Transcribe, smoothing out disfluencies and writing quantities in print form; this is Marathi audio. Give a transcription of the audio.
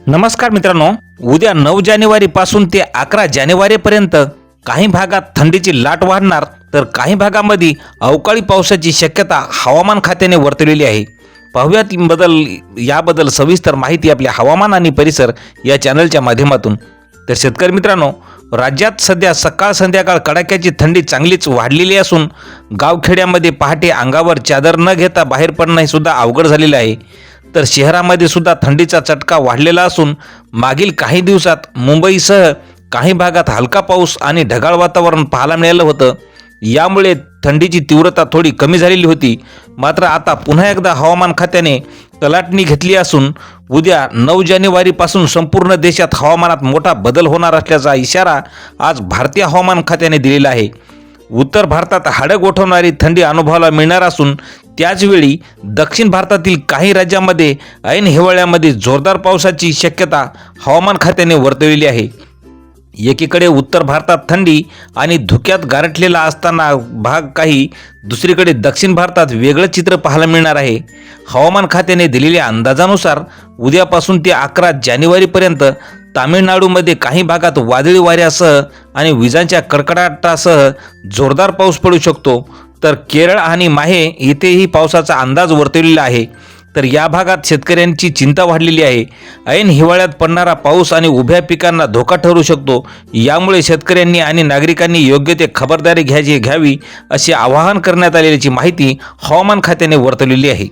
नमस्कार मित्रांनो, उद्या 9 जानेवारी पासून ते 11 जानेवारी पर्यंत काही भागात थंडीची लाट वाढणार तर काही भागांमध्ये अवकाळी पावसाची शक्यता हवामान खात्याने वर्तवलेली आहे। पाहुयात याबद्दल सविस्तर माहिती आपल्या हवामान आणि परिसर या चॅनलच्या माध्यमातून। तर शेतकरी मित्रांनो, राज्यात सध्या सकाळ संध्याकाळ कडाक्याची थंडी चांगलीच वाढलेली असून गावखेड्यामध्ये पहाटे अंगावर चादर न घेता बाहेर पडणे सुद्धा अवघड झालेले आहे। तर शहरामध्ये सुद्धा थंडीचा चटका वाढलेला असून मागील काही दिवसात मुंबईसह काही भागात हलका पाऊस आणि ढगाळ वातावरण पाहायला मिळालं होतं। यामुळे थंडीची तीव्रता थोडी कमी झालेली होती, मात्र आता पुन्हा एकदा हवामान खात्याने तलाटणी घेतली असून उद्या 9 जानेवारीपासून संपूर्ण देशात हवामानात मोठा बदल होणार असल्याचा इशारा आज भारतीय हवामान खात्याने दिलेला आहे। उत्तर भारतात हाडं गोठवणारी थंडी अनुभवायला मिळणार असून त्याचवेळी दक्षिण भारतातील काही राज्यांमध्ये ऐन हिवाळ्यामध्ये जोरदार पावसाची शक्यता हवामान खात्याने वर्तवलेली आहे। एकीकडे उत्तर भारतात थंडी आणि धुक्यात गारठलेला असताना भाग काही, दुसरीकडे दक्षिण भारतात वेगळं चित्र पाहायला मिळणार आहे। हवामान खात्याने दिलेल्या अंदाजानुसार उद्यापासून ते 11 जानेवारीपर्यंत तामिळनाडूमध्ये काही भागात वादळी वाऱ्यासह आणि विजांच्या कडकडाटासह जोरदार पाऊस पडू शकतो, तर केरळ आणि माहे येथेही पावसाचा अंदाज वर्तवलेला आहे। तर या भागात शेतकऱ्यांची चिंता वाढलेली आहे। ऐन हिवाळ्यात पडणारा पाऊस आणि उभ्या पिकांना धोका ठरू शकतो, यामुळे शेतकऱ्यांनी आणि नागरिकांनी योग्य ते खबरदारी घ्यावी असे आवाहन करण्यात आल्याची माहिती हवामान खात्याने वर्तवलेली आहे।